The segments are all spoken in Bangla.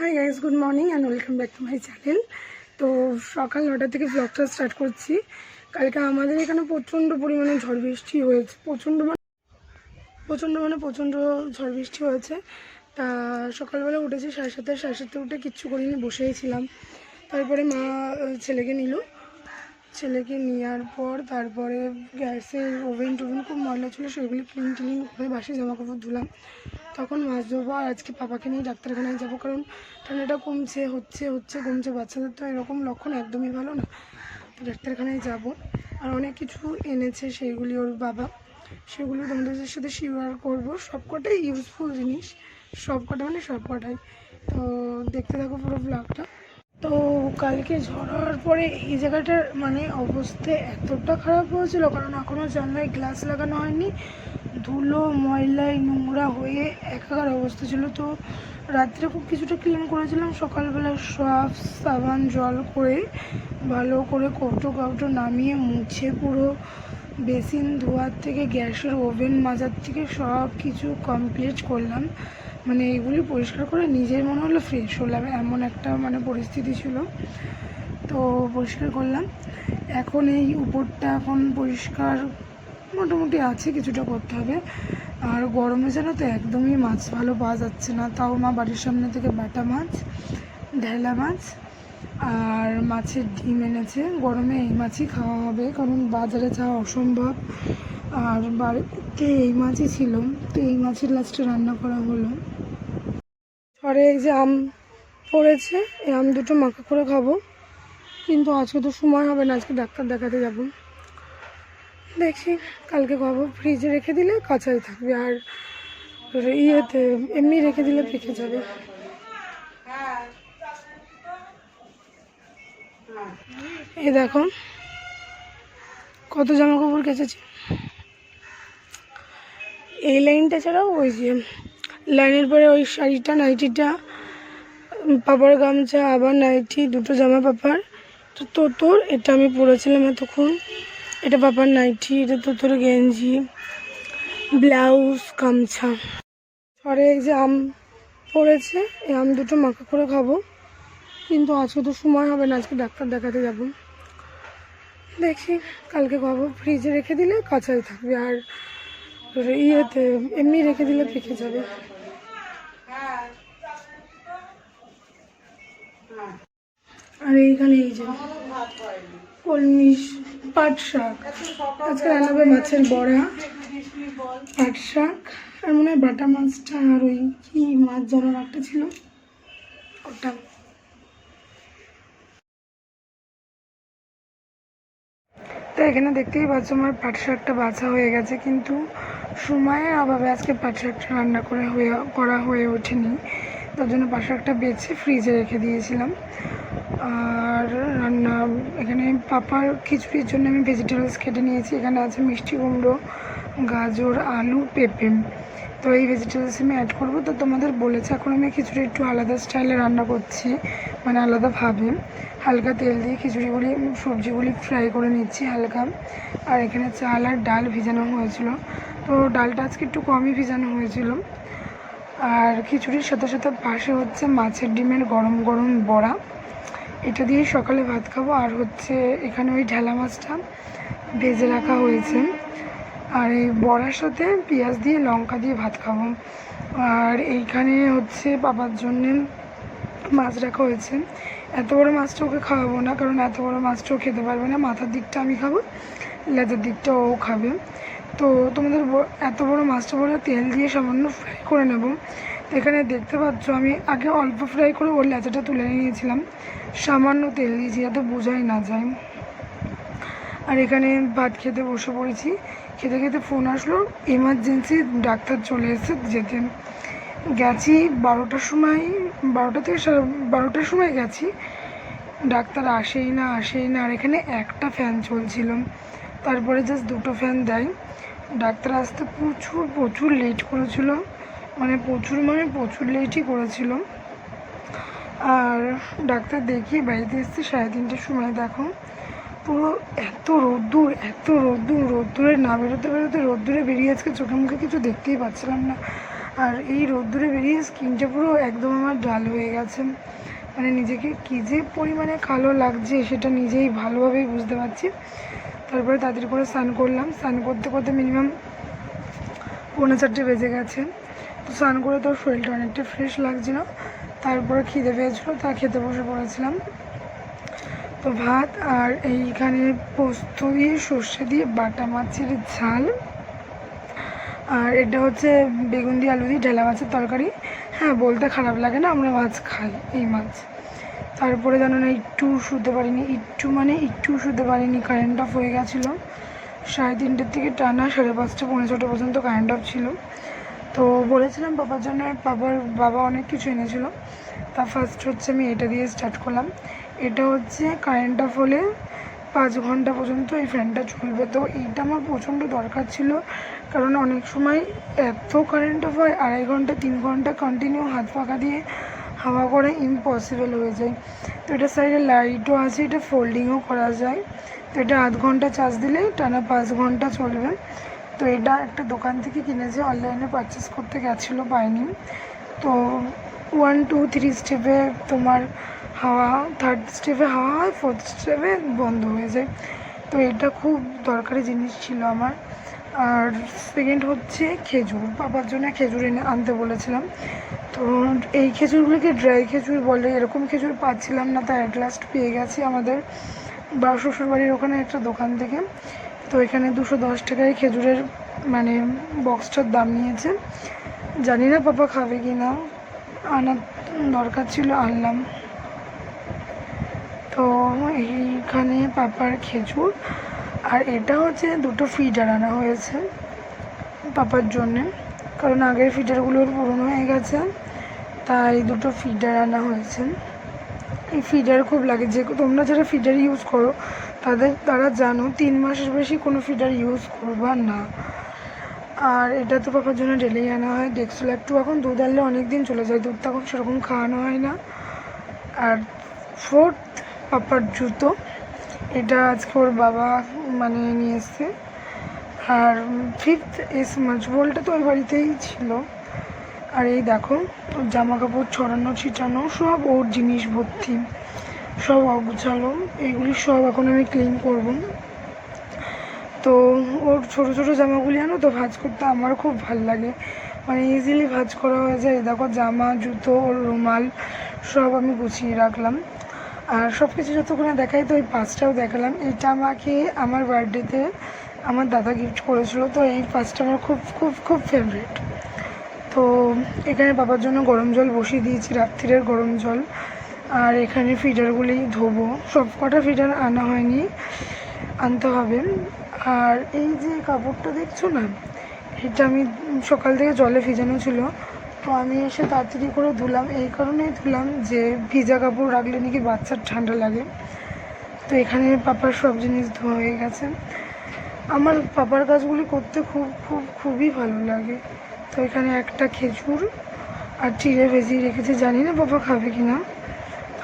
Hi guys, good morning and welcome back to my channel. তো সকাল 9টা থেকে ব্লগটা স্টার্ট করছি। কালকে আমাদের এখানে প্রচণ্ড পরিমাণে ঝড় বৃষ্টি হয়েছে, প্রচণ্ড ঝড় বৃষ্টি হয়েছে। তা সকালবেলা উঠেছি 7:30 উঠে কিচ্ছু করিনি, বসেই ছিলাম। তারপরে মা ছেলেকে নেওয়ার পর তারপরে গ্যাসের ওভেন টোভেন খুব ময়লা ছিল, সেগুলি ক্লিন করে বাসি জামা কাপড় ধুলাম। তখন মাছ ধরবো আর আজকে পাপাকে নিয়ে ডাক্তারখানায় যাবো, কারণ ঠান্ডাটা কমছে। বাচ্চাদের তো এরকম লক্ষণ একদমই ভালো না, তো ডাক্তারখানায় যাব। আর অনেক কিছু এনেছে, সেইগুলি ওর বাবা, সেগুলো তোমাদের সাথে শেয়ার করবো। সবকটাই ইউজফুল জিনিস, সবকটাই। তো দেখতে থাকো পুরো ব্লগটা। তো কালকে ঝড়ার পরে এই জায়গাটার অবস্থা এতটা খারাপ হয়েছিল, কারণ এখনও জানলায় গ্লাস লাগানো হয়নি, ধুলো ময়লায় নোংরা হয়ে একাকার অবস্থা ছিল। তো রাত্রে খুব কিছুটা ক্লিন করেছিলাম, সকালবেলা সার্ফ সাবান জল করে ভালো করে কৌটো নামিয়ে মুছে পুরো বেসিন ধোয়ার থেকে গ্যাসের ওভেন মাজার থেকে সব কিছু কমপ্লিট করলাম। এইগুলি পরিষ্কার করে নিজের মনে হলো ফ্রেশ হলাম, এমন একটা পরিস্থিতি ছিল। তো পরিষ্কার করলাম। এখন এই উপরটা এখন পরিষ্কার মোটামুটি আছে, কিছুটা করতে হবে। আর গরমে যেন তো একদমই মাছ ভালো পাওয়া যাচ্ছে না। তাও মা বাড়ির সামনে থেকে বাটা মাছ, ঢেলা মাছ আর মাছের ডিম এনেছে। গরমে এই মাছই খাওয়া হবে, কারণ বাজারে যাওয়া অসম্ভব। আর বাড়িতে এই মাছই ছিল, তো এই মাছের লাস্টে রান্না করা হলো। ঘরে এই যে আম পড়েছে, এই আম দুটো মাখা করে খাবো, কিন্তু আজকে তো সময় হবে না, আজকে ডাক্তার দেখাতে যাব। দেখি কালকে খাবো। ফ্রিজে রেখে দিলে কাঁচাই থাকবে, আর ইয়েতে এমনি রেখে দিলে পেকে যাবে। এই দেখো কত জামা কাপড় কেচেছি। এই লাইনটা ছাড়াও ওই যে লাইনের পরে ওই শাড়িটা, নাইটিটা, পাপার গামছা, আবার নাইটি, দুটো জামা পাপার। তো তোর এটা আমি পরেছিলাম এতক্ষণ, এটা পাপার নাইটি, এটা তোর গেঞ্জি, ব্লাউজ, গামছা। ঘরে এই যে আম পড়েছে, এই আম দুটো মাখা করে খাবো, কিন্তু আজকে তো সময় হবে না, আজকে ডাক্তার দেখাতে যাব। দেখি কালকে খাবো। ফ্রিজে রেখে দিলে কাঁচাই থাকবে, আর ইয়েতে এমনি রেখে দিলে পেকে যাবে। আর এইখানে এই যে কলমি পাট শাক, আজকে রান্না হবে মাছের বড়া, পাট শাক, আর মনে হয় বাটা মাছটা, আর ওই কি মাছ যেন একটা ছিল ওটা। তো এখানে দেখতেই পাচ্ছ আমার পাট শাকটা বাছা হয়ে গেছে, কিন্তু সময়ের অভাবে আজকে পাট শাকটা রান্না করা হয়ে ওঠেনি। তার জন্য পাট শাকটা বেছে ফ্রিজে রেখে দিয়েছিলাম। আর রান্না এখানে পাপার খিচুড়ির জন্য আমি ভেজিটেবলস কেটে নিয়েছি। এখানে আছে মিষ্টি কুমড়ো, গাজর, আলু, পেঁপে। তো এই ভেজিটেবলস আমি অ্যাড করবো। তো তোমাদের বলেছে এখন আমি খিচুড়ি একটু আলাদা স্টাইলে রান্না করছি, আলাদাভাবে হালকা তেল দিয়ে খিচুড়িগুলি সবজিগুলি ফ্রাই করে নিচ্ছি হালকা। আর এখানে চাল আর ডাল ভিজানো হয়েছিল, তো ডালটা আজকে একটু কমই ভিজানো হয়েছিল। আর খিচুড়ির সাথে সাথে পাশে হচ্ছে মাছের ডিমের গরম গরম বড়া, এটা দিয়েই সকালে ভাত খাবো। আর হচ্ছে এখানে ওই ঢেলা মাছটা ভেজে রাখা হয়েছে, আর এই বড়ার সাথে পেঁয়াজ দিয়ে লঙ্কা দিয়ে ভাত খাবো। আর এইখানে হচ্ছে বাবার জন্যে মাছ রাখা হয়েছে। এত বড় মাছটা ওকে খাওয়াবো না, কারণ এত বড় মাছটাও খেতে পারবে না। মাথার দিকটা আমি খাবো, লেজের দিকটা ও খাবে। তো তোমাদের এত বড় মাছটা বলে তেল দিয়ে সামান্য ফ্রাই করে নেব। এখানে দেখতে পাচ্ছ আমি আগে অল্প ফ্রাই করে ওর লেজাটা তুলে নিয়েছিলাম, সামান্য তেল দিয়েছি যাতে বোঝাই না যায়। আর এখানে ভাত খেতে বসে পড়েছি। খেতে খেতে ফোন আসলো, এমার্জেন্সি ডাক্তার চলে এসে যেতে। গেছি 12টার সময়, 12টা থেকে 12টার সময় গেছি, ডাক্তার আসেই না। আর এখানে একটা ফ্যান চলছিল, তারপরে জাস্ট দুটো ফ্যান দেয়। ডাক্তার আসতে প্রচুর লেট করেছিল, প্রচুর লেটই করেছিল। আর ডাক্তার দেখিয়ে বাড়িতে এসেছি 3:30টার সময়। দেখো পুরো এত রোদ্দুরে না বেরোতে রোদ্দুরে বেরিয়ে আজকে চোখে মুখে কিছু দেখতেই পাচ্ছিলাম না। আর এই রোদ্দুরে বেরিয়ে স্কিনটা পুরো একদম আমার ডাল হয়ে গেছে, মানে নিজেকে কী যে পরিমাণে কালো লাগছে সেটা নিজেই ভালোভাবেই বুঝতে পারছি। তারপরে তাড়াতাড়ি করে স্নান করলাম, স্নান করতে করতে মিনিমাম 4:45 বেজে গেছে। তো স্নান করে তোর শরীরটা অনেকটা ফ্রেশ লাগছিলো। তারপরে খিদে পেয়েছিলো, তা খেতে বসে পড়েছিলাম। তো ভাত আর এইখানে পোস্ত দিয়ে সর্ষে দিয়ে বাটা মাছের ঝাল, আর এটা হচ্ছে বেগুন দিয়ে আলু দিয়ে ঢেলা মাছের তরকারি। হ্যাঁ, বলতে খারাপ লাগে না, আমরা মাছ খাই এই মাছ। তারপরে জানো না, একটু শুতে পারিনি, একটু শুতে পারিনি, কারেন্ট অফ হয়ে গেছিলো। 3:30 থেকে টানা 5:30 পৌনে 6টা পর্যন্ত কারেন্ট অফ ছিল। তো বলেছিলাম পাপার জন্য, বাবা অনেক কিছু এনেছিল। তা ফার্স্ট হচ্ছে আমি এটা দিয়ে স্টার্ট করলাম। এটা হচ্ছে কারেন্ট অফ হলে 5 ঘন্টা পর্যন্ত এই ফ্যানটা চলবে। তো এইটা আমার প্রচণ্ড দরকার ছিল, কারণ অনেক সময় এত কারেন্ট অফ হয়, 2.5 ঘন্টা 3 ঘন্টা কন্টিনিউ হাত পাখা দিয়ে হাওয়া করে ইম্পসিবল হয়ে যায়। তো এটা সাইডে লাইটও আছে, এটা ফোল্ডিংও করা যায়। তো এটা 8 ঘন্টা চার্জ দিলে টানা 5 ঘন্টা চলবে। তো এটা একটা দোকান থেকে কিনেছে, অনলাইনে পারচেস করতে গেছিলো, পাইনি। তো 1 2 3 স্টেপে তোমার হাওয়া, 3rd স্টেপে হাওয়া হয়, 4th স্টেপে বন্ধ হয়ে যায়। তো এটা খুব দরকারি জিনিস ছিল আমার। আর সেকেন্ড হচ্ছে খেজুর, পাপার জন্য খেজুর আনতে বলেছিলাম। তো এই খেজুরগুলোকে ড্রাই খেজুর বলে, এরকম খেজুর পাচ্ছিলাম না, তাই অ্যাট লাস্ট পেয়ে গেছি আমাদের শ্বশুরবাড়ির ওখানে একটা দোকান থেকে। তো এখানে 210 টাকায় খেজুরের মানে বক্সটার দাম নিয়েছে। জানি না পাপা খাবে কি না, আনার দরকার ছিল, আনলাম। তো এইখানে পাপার খেজুর, আর এটা হচ্ছে 2টো ফিডার আনা হয়েছে পাপার জন্যে, কারণ আগের ফিডারগুলোর পুরনো হয়ে গেছে, তাই 2টো ফিডার আনা হয়েছে। এই ফিডার খুব লাগে, যে তোমরা যারা ফিডার ইউজ করো তারা জানো 3 মাসের বেশি কোনো ফিডার ইউজ করবা না। আর এটা তো পাপার জন্য ডেলি আনা হয়। ডেক্সোল্যাক্টো এখন দুধ আনলে অনেক দিন চলে যায়, দুধ তখন সেরকম খাওয়ানো হয় না। আর 4th পাপার জুতো, এটা আজকে ওর বাবা মানে নিয়ে এসছে। আর 5th মাছ বলটা তো ওই বাড়িতেই ছিল। আর এই দেখো ওর জামা কাপড় ছড়ানো ছিটানো, সব ওর জিনিস ভর্তি, সব অগুছালো। এইগুলি সব এখন আমি ক্লিন করব। তো ওর ছোটো ছোটো জামাগুলি আনো তো ভাঁজ করতে আমার খুব ভাল লাগে, মানে ইজিলি ভাঁজ করা হয়ে যায়। দেখো জামা, জুতো, ওর রুমাল সব আমি গুছিয়ে রাখলাম। আর সব কিছু যতক্ষণে দেখাই, তো এই পাঁচটাও দেখালাম। এটা আমাকে আমার বার্থডেতে আমার দাদা গিফট করেছিল। তো এই পাঁচটা আমার খুব খুব খুব ফেভারিট। তো এখানে বাবার জন্য গরম জল বসিয়ে দিয়েছি, রাত্রিরের গরম জল। আর এখানে ফিডারগুলি ধোবো, সব কটা ফিডার আনা হয়নি, আনতে হবে। আর এই যে কাপড়টা দেখছো না, এটা আমি সকাল থেকে জলে ভিজানো ছিল, তো আমি এসে তাড়াতাড়ি করে ধুলাম। এই কারণেই ধুলাম যে ভিজা কাপড় রাখলে নাকি বাচ্চার ঠান্ডা লাগে। তো এখানে পাপার সব জিনিস ধোয়া হয়ে গেছে। আমার পাপার কাজগুলি করতে খুবই ভালো লাগে। তো এখানে একটা খেজুর আর চিড়ে ভেজিয়ে রেখেছি, জানি না পাপা খাবে কি না।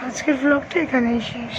আজকের ব্লগটা এখানেই শেষ।